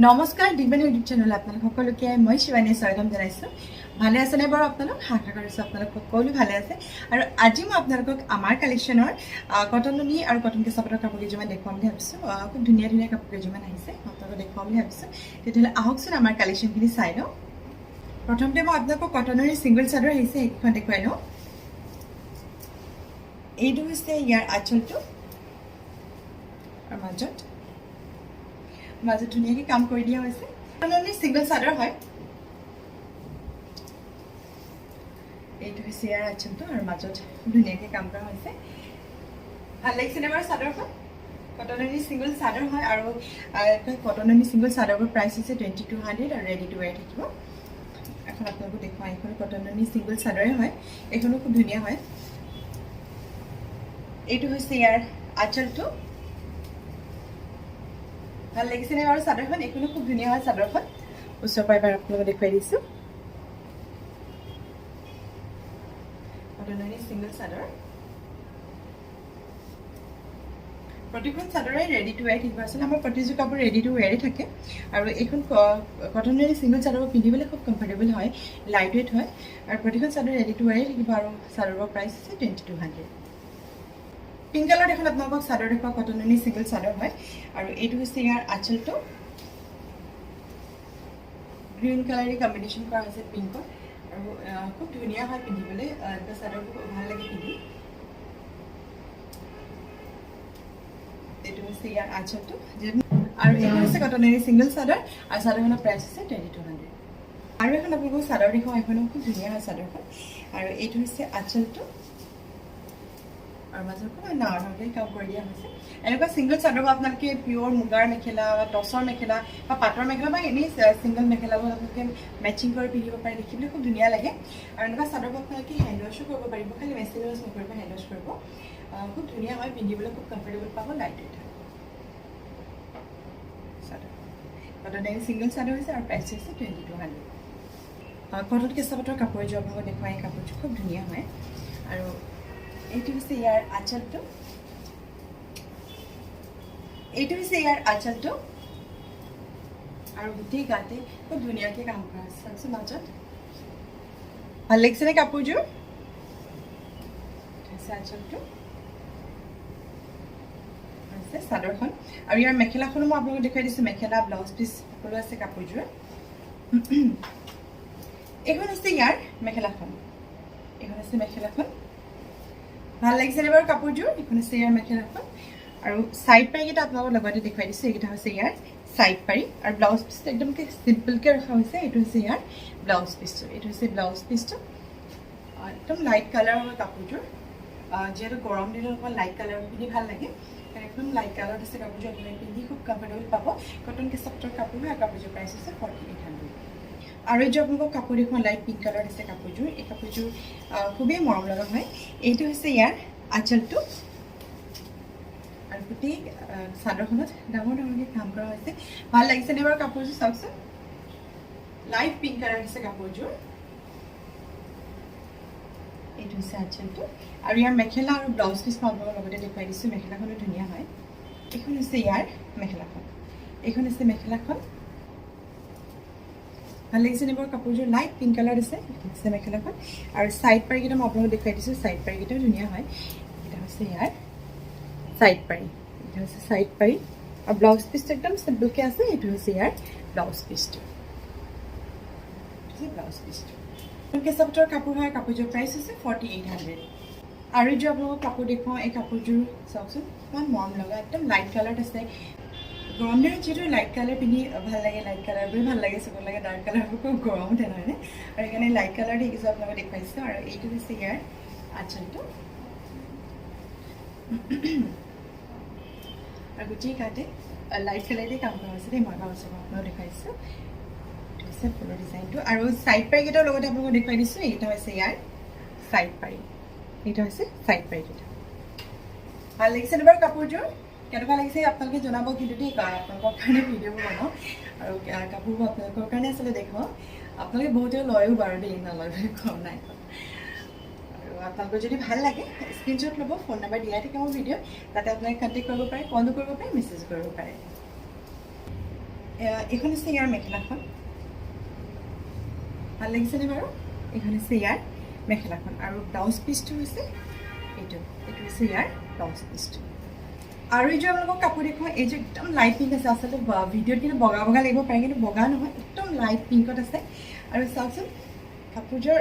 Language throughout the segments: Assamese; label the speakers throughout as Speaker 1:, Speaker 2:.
Speaker 1: নমস্কাৰ দিবানী ইউটিউব চেনেল আপোনালোক সকলোকে মই শিৱানীয়ে স্বাগতম জনাইছোঁ। ভালে আছেনে বাৰু আপোনালোক? আশা কৰিছোঁ আপোনালোক সকলো ভালে আছে। আৰু আজি মই আপোনালোকক আমাৰ কালেকশ্যনৰ কটন নুনি আৰু কটন কেঁচাপাতৰ কাপোৰ কেইযোৰমান দেখুৱাম বুলি ভাবিছোঁ। খুব ধুনীয়া ধুনীয়া কাপোৰ কেইযোৰমান আহিছে, আপোনালোকক দেখুৱাম বুলি ভাবিছোঁ। তেতিয়াহ'লে আহকচোন আমাৰ কালেকশ্যনখিনি চাই লওঁ। প্ৰথমতে মই আপোনালোকক কটনৰ ছিংগল চাদৰ আহিছে সেইকেইখন দেখুৱাই লওঁ। এইটো হৈছে ইয়াৰ আঁচলটো আৰু মাজত ধুনীয়াকৈ কাম কৰি দিয়া হৈছে। কটনৰ ছিংগল চাদৰ হয়। এইটো হৈছে ইয়াৰ আঁচলটো আৰু মাজত ধুনীয়াকৈ কাম কৰা হৈছে। ভাল লাগিছেনে বাৰু চাদৰখন? কটনৰ ছিংগল চাদৰ হয় আৰু কটনৰ ছিংগল চাদৰবোৰ প্ৰাইচ হৈছে 2200 আৰু ৰেডি টু ৱেৰ থাকিব। এখন আপোনালোকক দেখুৱাই, এইখন কটনৰ ছিংগল চাদৰে হয়, এইখনো খুব ধুনীয়া হয়। এইটো হৈছে ইয়াৰ আঁচলটো। ভাল লাগিছেনে বাৰু চাদৰখন? এইখনো খুব ধুনীয়া হয় চাদৰখন। ওচৰৰ পৰা এবাৰ আপোনালোকক দেখুৱাই দিছোঁ। কটনৰ ছিংগল চাদৰ, প্ৰতিখন চাদৰে ৰেডি টু ৱেৰ থাকিব। আচলতে আমাৰ প্ৰতিযোৰ কাপোৰ ৰেডি টু ৱেৰে থাকে আৰু এইখন কটনৰ ছিংগল চাদৰবোৰ পিন্ধিবলৈ খুব কমফৰ্টেবল হয়, লাইট ৱেইট হয় আৰু প্ৰতিখন চাদৰ ৰেডি টু ৱেৰে থাকিব। আৰু চাদৰৰ প্ৰাইচ হৈছে 2200। পিংক কালাৰ এখন আপোনালোকক চাদৰ দেখুৱা, কটনৰ ছিংগল চাদৰ হয় আৰু এইটো হৈছে ইয়াৰ আঁচলটো। গ্ৰীণ কালাৰে কম্বিনেশ্যন কৰা হৈছে পিংকৰ আৰু খুব ধুনীয়া হয় পিন্ধিবলৈ। এনেকুৱা চাদৰবোৰ ভাল লাগে পিন্ধি। এইটো হৈছে ইয়াৰ আঁচলটো আৰু এইটো হৈছে কটনৰ ছিংগল চাদৰ আৰু চাদৰখনৰ প্ৰাইচ হৈছে 2200। আৰু এখন আপোনালোকক চাদৰ দেখুৱাওঁ, এখনো খুব ধুনীয়া হয় চাদৰখন আৰু এইটো হৈছে আঁচলটো আৰু মাজত অকণমান ডাঙৰ ডাঙৰকৈ কাম কৰি দিয়া হৈছে। এনেকুৱা ছিংগল চাদৰবোৰ আপোনালোকে পিয়'ৰ মুগাৰ মেখেলা বা টচৰ মেখেলা বা পাটৰ মেখেলা বা এনেই ছিংগল মেখেলাবোৰ আপোনালোকে মেচিং কৰি পিন্ধিব পাৰে, দেখিবলৈ খুব ধুনীয়া লাগে। আৰু এনেকুৱা চাদৰবোৰ আপোনালোকে হেণ্ড ৱাছো কৰিব পাৰিব, খালি মেচিন ৱাছ নকৰিব, হেণ্ড ৱাছ কৰিব। খুব ধুনীয়া হয়, পিন্ধিবলৈ খুব কমফৰ্টেবল পাব, লাইট ৱেইট হয় চাদৰ। কটনৰ ছিংগল চাদৰ হৈছে আৰু প্ৰাইচ হৈছে 2200। কটন কেঁচাপাতৰ কাপোৰ এযোৰ আপোনালোকক দেখুৱাই, এই কাপোৰযোৰ খুব ধুনীয়া হয়। আৰু এইটো হৈছে ইয়াৰ আঁচলটো। এইটো হৈছে ইয়াৰ আঁচলটো আৰু গোটেই গাতে খুব ধুনীয়াকৈ কাম কৰা আছে। চাওকচোন মাজত। ভাল লাগিছেনে কাপোৰযোৰ? আঁচলটো আছে চাদৰখন আৰু ইয়াৰ মেখেলাখনো মই আপোনালোকক দেখুৱাই দিছোঁ। মেখেলা, ব্লাউজ পিচ সকলো আছে কাপোৰযোৰ। এইখন হৈছে ইয়াৰ মেখেলাখন। এইখন হৈছে মেখেলাখন। ভাল লাগিছেনে বাৰু কাপোৰযোৰ? এইখন হৈছে ইয়াৰ মেখেলাখন আৰু ছাইড পাৰিকেইটা আপোনালোকৰ লগতে দেখুৱাই দিছোঁ। এইকেইটা হৈছে ইয়াৰ ছাইড পাৰি আৰু ব্লাউজ পিচটো একদম চিম্পলকৈ ৰখা হৈছে। এইটো হৈছে ইয়াৰ ব্লাউজ পিচটো। এইটো হৈছে ব্লাউজ পিচটো। একদম লাইট কালাৰ হয় কাপোৰযোৰ, যিহেতু গৰম দিনত অকণমান লাইট কালাৰ পিন্ধি ভাল লাগে। একদম লাইট কালাৰত আছে কাপোৰযোৰ, আপোনালোকে পিন্ধি খুব কমফৰ্টেবল পাব। কটন কেঁচাপাতৰ কাপোৰ হয় আৰু কাপোৰযোৰ প্ৰাইচ হৈছে 4800। আৰু এইযোৰ আপোনালোকক কাপোৰ দেখুৱাওঁ, লাইট পিংক কালাৰত আছে কাপোৰযোৰ। এই কাপোৰযোৰ খুবেই মৰম লগা হয়। এইটো হৈছে ইয়াৰ আঁচলটো আৰু গোটেই চাদৰখনত ডাঙৰ ডাঙৰকৈ কাম কৰা হৈছে। ভাল লাগিছেনে বাৰু কাপোৰযোৰ? চাওকচোন, লাইট পিংক কালাৰ হৈছে কাপোৰযোৰ। এইটো হৈছে আঁচলটো আৰু ইয়াৰ মেখেলা আৰু ব্লাউজ পিচ মই আপোনালোকৰ লগতে দেখুৱাই দিছোঁ। মেখেলাখনো ধুনীয়া হয়। এইখন হৈছে ইয়াৰ মেখেলাখন। এইখন হৈছে মেখেলাখন। ভাল লাগিছেনে বাৰু কাপোৰযোৰ? লাইট পিংক কালাৰ আছে মেখেলাখন আৰু ছাইড পাৰিকেইটা মই আপোনালোকক দেখুৱাই দিছোঁ। ছাইড পাৰিকেইটাও ধুনীয়া হয়। এইকেইটা হৈছে ইয়াৰ ছাইড পাৰি। এইটো হৈছে ছাইড পাৰি আৰু ব্লাউজ পিচটো একদম চিম্পলকৈ আছে। এইটো হৈছে ইয়াৰ ব্লাউজ পিচটো। ব্লাউজ পিচটো কেঁচাপাতৰ কাপোৰ হয়, কাপোৰযোৰ প্ৰাইচ হৈছে 4800। আৰু এইযোৰ আপোনালোকক কাপোৰ দেখুৱাওঁ, এই কাপোৰযোৰ চাওকচোন, ইমান মৰম লগা, একদম লাইট কালাৰত আছে। গৰম দিনত যিহেতু লাইট কালাৰ পিন্ধি ভাল লাগে, লাইট কালাৰবোৰে ভাল লাগে, চব লাগে। ডাৰ্ক কালাৰবোৰ খুব গৰম উঠে নহয়নে? আৰু সেইকাৰণে লাইট কালাৰ দেখিছোঁ আপোনালোকক দেখুৱাইছোঁ। আৰু এইটো হৈছে ইয়াৰ আঁচলটো আৰু গোটেই গাতে লাইট কালাৰেদি কাম কৰা হৈছে দেই। মই আপোনালোকক দেখুৱাইছোঁ। এইটো হৈছে ফুলৰ ডিজাইনটো আৰু ছাইড পাৰিকেইটাৰ লগতে আপোনালোকক দেখুৱাই দিছোঁ। এইটো হৈছে ইয়াৰ ছাইড পাৰি। এইটো হৈছে ছাইড পাৰিকেইটা। ভাল লাগিছেনে বাৰু কাপোৰযোৰ? কেনেকুৱা লাগিছে আপোনালোকে জনাব কিন্তু দেই। আপোনালোকৰ কাৰণে ভিডিঅ'বোৰ বনাওঁ আৰু কাপোৰবোৰ আপোনালোকৰ কাৰণে আচলতে দেখুৱাওঁ। আপোনালোকে বহুতে লয়ো বাৰু দেই, নলয় বুলি কম নাই। আৰু আপোনালোকৰ যদি ভাল লাগে স্ক্ৰীনশ্বট ল'ব, ফোন নম্বৰ দিয়াই থাকে মোৰ ভিডিঅ', তাতে আপোনালোকে কণ্টেক্ট কৰিব পাৰে, কলো কৰিব পাৰে, মেছেজ কৰিব পাৰে। এইখন হৈছে ইয়াৰ মেখেলাখন ভাল লাগিছেনে বাৰু এইখন হৈছে ইয়াৰ মেখেলাখন আৰু ব্লাউজ পিচটো হৈছে এইটো হৈছে ইয়াৰ ব্লাউজ পিচটো আৰু এই যে আপোনালোকক কাপোৰ দেখুৱাওঁ এই যে একদম লাইট পিংক আছে আচলতে ভিডিঅ'ত কিন্তু বগা বগা লাগিব পাৰে কিন্তু বগা নহয় একদম লাইট পিংকত আছে আৰু চাওকচোন কাপোৰযোৰ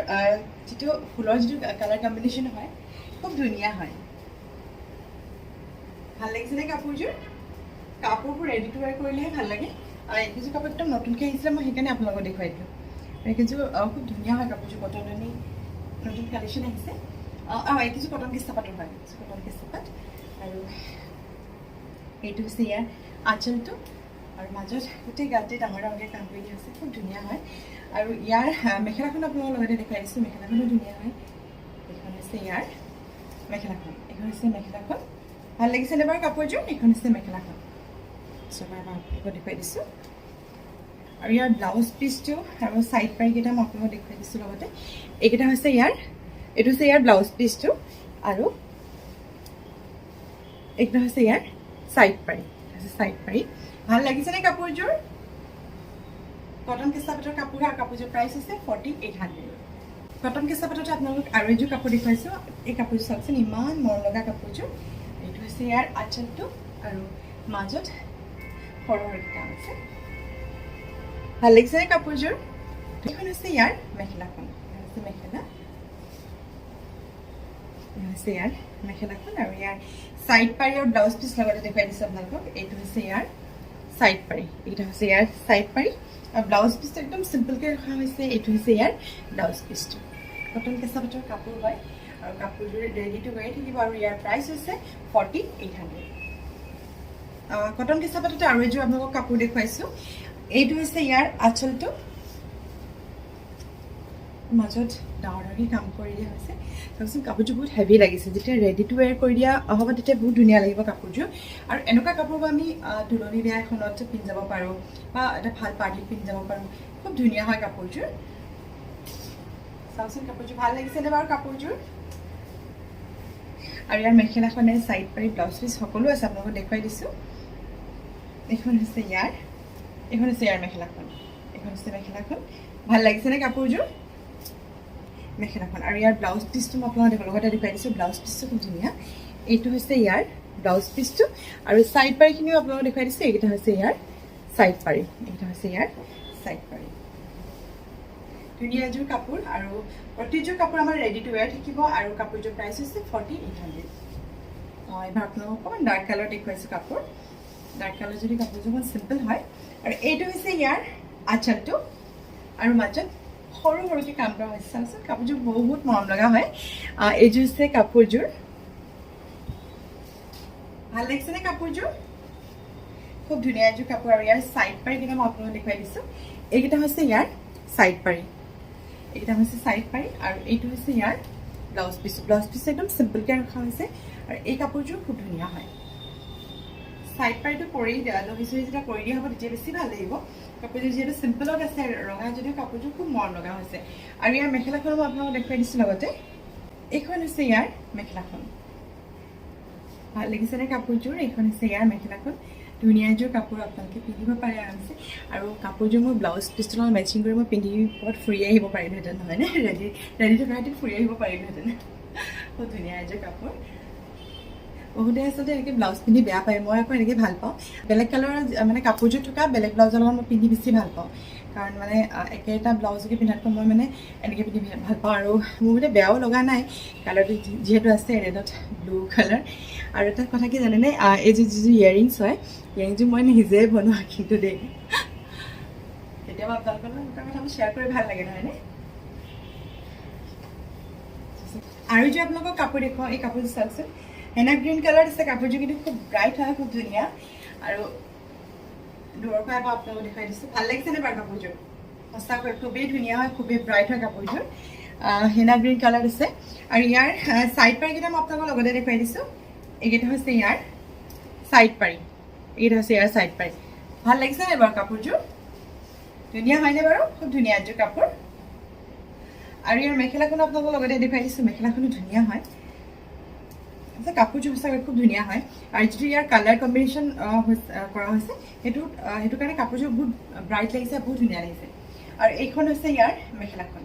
Speaker 1: যিটো ফুলৰ যিটো কালাৰ কম্বিনেশ্যন হয় খুব ধুনীয়া হয় ভাল লাগিছেনে কাপোৰযোৰ কাপোৰবোৰ ৰেডি টু ৱেৰ কৰিলেহে ভাল লাগে আৰু এইকেইযোৰ কাপোৰ একদম নতুনকৈ আহিছিলে মই সেইকাৰণে আপোনালোকক দেখুৱাই দিলোঁ এইকেইযোৰ খুব ধুনীয়া হয় কাপোৰযোৰ কটননি নতুন কালেকশ্যন আহিছে এইকেইযোৰ কটন কেঁচাপাতৰ হয় কটন কেঁচাপাত আৰু এইটো হৈছে ইয়াৰ আঁচলটো আৰু মাজত গোটেই গাতে ডাঙৰ ডাঙৰকৈ কাম কৰি দিয়া হৈছে খুব ধুনীয়া হয় আৰু ইয়াৰ মেখেলাখন আপোনালোকৰ লগতে দেখুৱাই দিছোঁ মেখেলাখনো ধুনীয়া হয় এইখন হৈছে ইয়াৰ মেখেলাখন এইখন হৈছে মেখেলাখন ভাল লাগিছেনে বাৰু কাপোৰযোৰ এইখন হৈছে মেখেলাখন চবাই আপোনালোকক দেখুৱাই দিছোঁ আৰু ইয়াৰ ব্লাউজ পিচটো আৰু ছাইড পাৰিকেইটা মই আপোনালোকক দেখুৱাই দিছোঁ লগতে এইকেইটা হৈছে এইটো হৈছে ইয়াৰ ব্লাউজ পিচটো আৰু এইকেইটা হৈছে ইয়াৰ ছাইড পাৰি ভাল লাগিছেনে কাপোৰযোৰ কটন কেঁচাপাতৰ কাপোৰ আৰু কাপোৰযোৰ প্ৰাইচ হৈছে 4800 কটন কেঁচাপাততে আপোনালোকক আৰু এযোৰ কাপোৰ দেখুৱাইছোঁ এই কাপোৰযোৰ চাওকচোন ইমান মৰম লগা কাপোৰযোৰ এইটো হৈছে ইয়াৰ আঁচলটো আৰু মাজত সৰু সৰুকৈ কাম আছে ভাল লাগিছেনে কাপোৰযোৰ এইখন হৈছে ইয়াৰ মেখেলাখন হৈছে মেখেলা হৈছে ইয়াৰ মেখেলাখন আৰু ইয়াৰ ছাইড পাৰি আৰু ব্লাউজ পিচ লগতে দেখুৱাই দিছোঁ আপোনালোকক এইটো হৈছে ইয়াৰ ছাইড পাৰি এইকেইটা হৈছে ইয়াৰ ছাইড পাৰি আৰু ব্লাউজ পিচটো একদম চিম্পলকৈ ৰখা হৈছে এইটো হৈছে ইয়াৰ ব্লাউজ পিচটো কটন কেঁচাপাতৰ কাপোৰ হয় আৰু কাপোৰযোৰ ৰেডি টু ৱেৰ থাকিব আৰু ইয়াৰ প্ৰাইচ হৈছে 4800 কটন কেঁচাপাততে আৰু এযোৰ আপোনালোকক কাপোৰ দেখুৱাইছোঁ এইটো হৈছে ইয়াৰ আঁচলটো মাজত ডাঙৰ ডাঙৰকৈ কাম কৰি দিয়া হৈছে চাওকচোন কাপোৰযোৰ বহুত হেভি লাগিছে যেতিয়া ৰেডি টু ৱেৰ কৰি দিয়া হ'ব তেতিয়া বহুত ধুনীয়া লাগিব কাপোৰযোৰ আৰু এনেকুৱা কাপোৰবোৰ আমি তুলনি বিয়া এখনত পিন্ধি যাব পাৰোঁ বা এটা ভাল পাৰ্টিত পিন্ধি যাব পাৰোঁ খুব ধুনীয়া হয় কাপোৰযোৰ চাওকচোন কাপোৰযোৰ ভাল লাগিছেনে বাৰু কাপোৰযোৰ আৰু ইয়াৰ মেখেলাখনে ছাইড পাৰি ব্লাউজ পিচ সকলো আছে আপোনালোকক দেখুৱাই দিছোঁ এইখন হৈছে ইয়াৰ মেখেলাখন এইখন হৈছে মেখেলাখন ভাল লাগিছেনে কাপোৰযোৰ মেখেলাখন আৰু ইয়াৰ ব্লাউজ পিচটো মই আপোনালোকৰ লগতে দেখুৱাই দিছোঁ ব্লাউজ পিচটো খুব ধুনীয়া এইটো হৈছে ইয়াৰ ব্লাউজ পিচটো আৰু ছাইড পাৰিখিনিও আপোনালোকক দেখুৱাই দিছোঁ এইকেইটা হৈছে ইয়াৰ ছাইড পাৰি ধুনীয়া এযোৰ কাপোৰ আৰু প্ৰতিযোৰ কাপোৰ আমাৰ ৰেডি টু ৱেৰ থাকিব আৰু কাপোৰযোৰ প্ৰাইচ হৈছে 4800 এইবাৰ আপোনালোকক অকণমান ডাৰ্ক কালাৰ দেখুৱাইছোঁ কাপোৰ ডাৰ্ক কালাৰ যদি কাপোৰযোৰ অকণমান চিম্পল হয় আৰু এইটো হৈছে ইয়াৰ আঁচলটো আৰু মাজত সৰু সৰুকৈ কাম কৰা হৈছে চাওকচোন কাপোৰযোৰ বহুত মৰম লগা হয় এইযোৰ হৈছে কাপোৰযোৰ ভাল লাগিছেনে কাপোৰযোৰ খুব ধুনীয়া এযোৰ কাপোৰ আৰু ইয়াৰ ছাইড পাৰিকেইটা মই আপোনালোকক দেখুৱাই দিছোঁ এইকেইটা হৈছে ইয়াৰ ছাইড পাৰি আৰু এইটো হৈছে ইয়াৰ ব্লাউজ পিচ একদম চিম্পলকৈ ৰখা হৈছে আৰু এই কাপোৰযোৰ খুব ধুনীয়া হয় ছাইড পাৰিটো কৰি দহি চহি যেতিয়া কৰি দিয়া হ'ব তেতিয়া বেছি ভাল লাগিব কাপোৰযোৰ যিহেতু চিম্পলত আছে ৰঙা যদিও কাপোৰযোৰ খুব মৰম লগা হৈছে আৰু ইয়াৰ মেখেলাখনো মই আপোনালোকক দেখুৱাই দিছোঁ লগতে এইখন হৈছে ইয়াৰ মেখেলাখন ভাল লাগিছেনে কাপোৰযোৰ এইখন হৈছে ইয়াৰ মেখেলাখন ধুনীয়া এযোৰ কাপোৰ আপোনালোকে পিন্ধিব পাৰে আৰামছে আৰু কাপোৰযোৰ মই ব্লাউজ পিচটোৰ লগত মেচিং কৰি মই পিন্ধি ক'ৰবাত ফুৰি আহিব পাৰিলোহেঁতেন নহয়নে ৰেডি থকা হেঁতেন ফুৰি আহিব পাৰিলোহেঁতেন বহুত ধুনীয়া এযোৰ কাপোৰ বহুতে আচলতে এনেকৈ ব্লাউজ পিন্ধি বেয়া পায় মই আকৌ এনেকৈ ভাল পাওঁ বেলেগ কালাৰৰ মানে কাপোৰযোৰ থকা বেলেগ ব্লাউজৰ লগত মই পিন্ধি বেছি ভাল পাওঁ কাৰণ মানে একেটা ব্লাউজকে পিন্ধাতকৈ মই মানে এনেকৈ পিন্ধি ভাল পাওঁ আৰু মোৰ মানে বেয়াও লগা নাই কালাৰটো যিহেতু আছে ৰেডত ব্লু কালাৰ আৰু এটা কথা কি জানেনে এইযোৰ যিযোৰ ইয়েৰিংছ হয় ইয়েৰিংযোৰ মই নিজে বনোৱা কিন্তু দেই কেতিয়াবা আপোনালোকৰ লগত কথাবোৰ শ্বেয়াৰ কৰি ভাল লাগে নহয়নে আৰু যে আপোনালোকক কাপোৰ দেখুৱাওঁ এই কাপোৰযোৰ চাওকচোন হেনা গ্ৰীণ কালাৰ আছে কাপোৰযোৰ কিন্তু খুব ব্ৰাইট হয় খুব ধুনীয়া আৰু দূৰৰ পৰা এবাৰ আপোনালোকক দেখুৱাই দিছোঁ ভাল লাগিছেনে বাৰু কাপোৰযোৰ সঁচাকৈ খুবেই ধুনীয়া হয় খুবেই ব্ৰাইট হয় কাপোৰযোৰ হেনা গ্ৰীণ কালাৰ আছে আৰু ইয়াৰ ছাইড পাৰিকেইটা মই আপোনালোকৰ লগতে দেখুৱাই দিছোঁ এইকেইটা হৈছে ইয়াৰ ছাইড পাৰি ভাল লাগিছেনে বাৰু কাপোৰযোৰ ধুনীয়া হয়নে বাৰু খুব ধুনীয়া এযোৰ কাপোৰ আৰু ইয়াৰ মেখেলাখনো আপোনালোকৰ লগতে দেখুৱাই দিছোঁ মেখেলাখনো ধুনীয়া হয় কাপোৰযোৰ সঁচাকৈ খুব ধুনীয়া হয় আৰু যিটো ইয়াৰ কালাৰ কম্বিনেশ্যন কৰা হৈছে সেইটো কাৰণে কাপোৰযোৰ বহুত ব্ৰাইট লাগিছে, বহুত ধুনীয়া লাগিছে। আৰু এইখন হৈছে ইয়াৰ মেখেলাখন,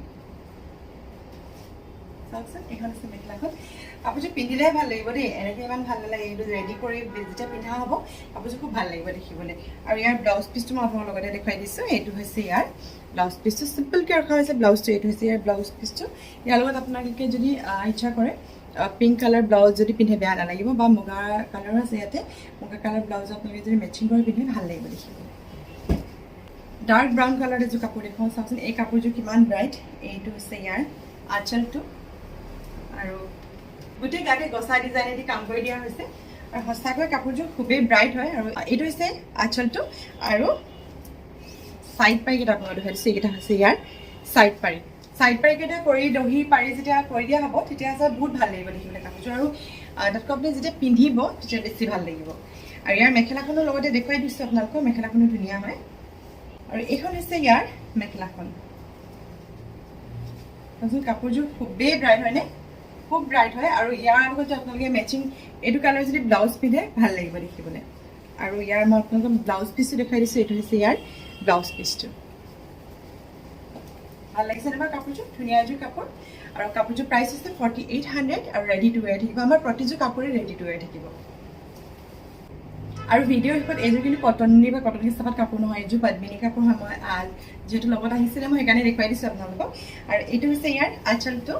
Speaker 1: চাওকচোন এইখন হৈছে মেখেলাখন। কাপোৰযোৰ পিন্ধিলেহে ভাল লাগিব দেই, এনেকৈ ইমান ভাল নালাগে, এইটো ৰেডি কৰি যেতিয়া পিন্ধা হ'ব কাপোৰযোৰ খুব ভাল লাগিব দেখিবলৈ। আৰু ইয়াৰ ব্লাউজ পিচটো মই আপোনালোকৰ লগতে দেখুৱাই দিছোঁ, এইটো হৈছে ইয়াৰ ব্লাউজ পিচটো, চিম্পলকৈ ৰখা হৈছে ব্লাউজটো, এইটো হৈছে ইয়াৰ ব্লাউজ পিচটো। ইয়াৰ লগত আপোনালোকে যদি ইচ্ছা কৰে পিংক কালাৰ ব্লাউজ যদি পিন্ধে বেয়া নালাগিব, বা মুগা কালাৰো আছে ইয়াতে, মুগা কালাৰ ব্লাউজ আপোনালোকে যদি মেচিং কৰি পিন্ধে ভাল লাগিব দেখিবলৈ। ডাৰ্ক ব্ৰাউন কালাৰ এযোৰ কাপোৰ দেখুৱাওঁ, চাওকচোন এই কাপোৰযোৰ কিমান ব্ৰাইট। এইটো হৈছে ইয়াৰ আঁচলটো, আৰু গোটেই গাতে গছা ডিজাইনেদি কাম কৰি দিয়া হৈছে, আৰু সঁচাকৈ কাপোৰযোৰ খুবেই ব্ৰাইট হয়। আৰু এইটো হৈছে আঁচলটো, আৰু ছাইড পাৰীকেইটা আপোনালোকে দেখুৱাই দিছোঁ, এইকেইটা হৈছে ইয়াৰ ছাইড পাৰী। ছাইড পাৰীকেইটা কৰি দহি পাৰি যেতিয়া কৰি দিয়া হ'ব তেতিয়া হৈছে বহুত ভাল লাগিব দেখিবলৈ কাপোৰযোৰ, আৰু তাতকৈ আপুনি যেতিয়া পিন্ধিব তেতিয়া বেছি ভাল লাগিব। আৰু ইয়াৰ মেখেলাখনৰ লগতে দেখুৱাই দিছোঁ আপোনালোকক, মেখেলাখনো ধুনীয়া হয়। আৰু এইখন হৈছে ইয়াৰ মেখেলাখন, কাপোৰযোৰ খুবেই ব্ৰাইট হয়নে, খুব ব্ৰাইট হয়। আৰু ইয়াৰ লগত আপোনালোকে মেচিং এইটো কালাৰ যদি ব্লাউজ পিন্ধে ভাল লাগিব দেখিবলৈ। আৰু ইয়াৰ মই আপোনালোকক ব্লাউজ পিচটো দেখুৱাই দিছোঁ, এইটো হৈছে ইয়াৰ ব্লাউজ পিচটো। ভাল লাগিছে নহয় কাপোৰযোৰ, ধুনীয়া এযোৰ কাপোৰ। আৰু কাপোৰযোৰ প্ৰাইচ হৈছে 4800, আৰু ৰেডি টু ৱেৰ থাকিব, আমাৰ প্ৰতিযোৰ কাপোৰে ৰেডি টু ৱেৰ থাকিব। আৰু ভিডিঅ'ৰ শেষত এইযোৰ কিন্তু কটনী বা কটন হিচাপত কাপোৰ নহয়, এইযোৰ পদ্মিনী কাপোৰ হয়। মই যিহেতু লগত আহিছিলে মই সেইকাৰণে দেখুৱাই দিছোঁ আপোনালোকক। আৰু এইটো হৈছে ইয়াৰ আঁচলটো,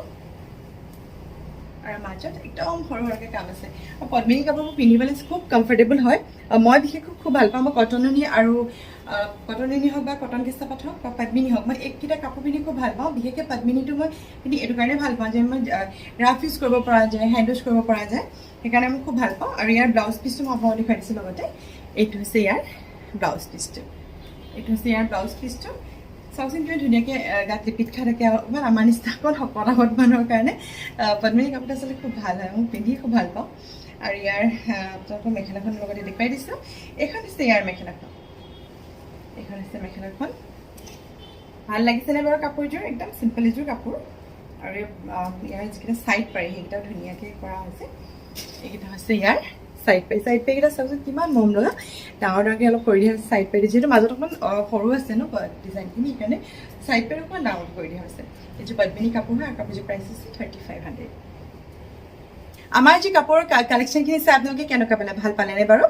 Speaker 1: আৰু মাজত একদম সৰু সৰুকৈ কাম আছে। আৰু পদ্মিনী কাপোৰবোৰ পিন্ধিবলৈ খুব কমফৰ্টেবল হয়, মই বিশেষকৈ খুব ভাল পাওঁ। মই কটনী আৰু কটনী হওক বা কটন কেঁচাপাত হওক বা পদ্মিনী হওক, মই এইকেইটা কাপোৰ পিন্ধি খুব ভাল পাওঁ। বিশেষকৈ পদ্মিনীটো মই পিন্ধি এইটো কাৰণে ভাল পাওঁ যে মই ৰাফ ইউজ কৰিব পৰা যায়, হেণ্ড ইউজ কৰিব পৰা যায়, সেইকাৰণে মই খুব ভাল পাওঁ। আৰু ইয়াৰ ব্লাউজ পিচটো মই আপোনালোকক দেখুৱাই দিছোঁ লগতে, এইটো হৈছে ইয়াৰ ব্লাউজ পিচটো, এইটো হৈছে ইয়াৰ ব্লাউজ পিচটো। চাওকচোন কিমান ধুনীয়াকৈ গাত লিপিত খাই থাকে, অকণমান আমাৰ নিচিনা অকণ শকত মানুহৰ কাৰণে পদ্মিনী কাপোৰটো আচলতে খুব ভাল হয়, মই পিন্ধি খুব ভাল পাওঁ। আৰু ইয়াৰ আপোনালোকৰ মেখেলাখনৰ লগতে দেখুৱাই দিছোঁ, এইখন হৈছে ইয়াৰ মেখেলাখন, এইখন হৈছে মেখেলাখন। ভাল লাগিছেনে বাৰু কাপোৰযোৰ, একদম চিম্পল এযোৰ কাপোৰ। আৰু ইয়াৰ যিকেইটা ছাইড পাৰি সেইকেইটাও ধুনীয়াকৈ কৰা হৈছে, এইকেইটা হৈছে ইয়াৰ ছাইড পাৰি। ছাইড পাৰীকেইটা চাওকচোন কিমান মৰম লগা, ডাঙৰ ডাঙৰকৈ অলপ কৰি দিয়া হৈছে ছাইড পাৰি, যিহেতু মাজত অকণমান সৰু আছে ন ডিজাইনখিনি, সেইকাৰণে ছাইড পাৰি অকণমান ডাঙৰ কৰি দিয়া হৈছে। এইযোৰ পদ্মিনী কাপোৰ হয়, আৰু কাপোৰযোৰ প্ৰাইচ হৈছে 3500। আমাৰ যি কাপোৰৰ কালেকশ্যনখিনি চাই আপোনালোকে কেনেকুৱা পালে, ভাল পালেনে বাৰু?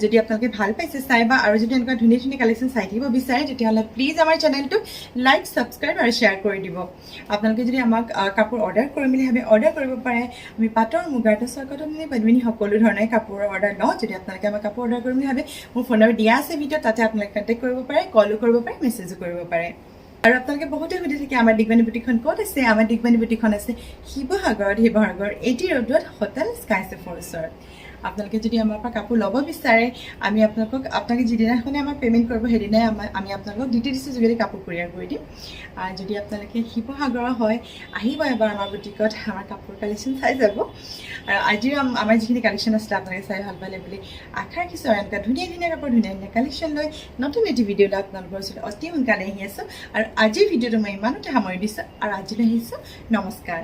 Speaker 1: যদি আপোনালোকে ভাল পাইছে চাই, বা আৰু যদি এনেকুৱা ধুনীয়া ধুনীয়া কালেকশ্যন চাই থাকিব বিচাৰে, তেতিয়াহ'লে প্লিজ আমাৰ চেনেলটো লাইক, ছাবস্ক্ৰাইব আৰু শ্বেয়াৰ কৰি দিব। আপোনালোকে যদি আমাক কাপোৰ অৰ্ডাৰ কৰিম বুলি ভাবে অৰ্ডাৰ কৰিব পাৰে। আমি পাটৰ, মুগাৰ, টচৰ, কটনী, পদ্মিনী সকলো ধৰণৰ কাপোৰৰ অৰ্ডাৰ লওঁ। যদি আপোনালোকে আমাৰ কাপোৰ অৰ্ডাৰ কৰিম বুলি ভাবে, মোৰ ফোন নম্বৰ দিয়া আছে ভিডিঅ'ত, তাতে আপোনালোকে কণ্টেক্ট কৰিব পাৰে, কলো কৰিব পাৰে, মেছেজো কৰিব পাৰে। আৰু আপোনালোকে বহুতে সুধি থাকে আমাৰ দিগবাণী বুটিকখন ক'ত আছে। আমাৰ দিগবাণী বুটিকখন আছে শিৱসাগৰত, শিৱসাগৰ 80 ৰোডত হোটেল স্কাইচেফৰ ওচৰত। আপোনালোকে যদি আমাৰ পৰা কাপোৰ ল'ব বিচাৰে, আমি আপোনালোকে যিদিনাখনে আমাক পে'মেণ্ট কৰিব সেইদিনাই আমি আপোনালোকক DTDC যোগেদি কাপোৰ কুৰিয়াৰ কৰি দিম। যদি আপোনালোকে শিৱসাগৰৰ হয়, আহিব এবাৰ আমাৰ বুটিকত, আমাৰ কাপোৰ কালেকশ্যন চাই যাব। আৰু আজিও আমাৰ যিখিনি কালেকশ্যন আছিলে আপোনালোকে চাই ভাল পালে বুলি আশা ৰাখিছোঁ। আৰু এনেকুৱা ধুনীয়া ধুনীয়া কাপোৰ, ধুনীয়া ধুনীয়া কালেকশ্যন লৈ নতুন এটি ভিডিঅ' লৈ আপোনালোকৰ ওচৰত অতি সোনকালে আহি আছোঁ। আৰু আজিৰ ভিডিঅ'টো মই ইমানতে সামৰি দিছোঁ, আৰু আজিলৈ আহিছোঁ, নমস্কাৰ।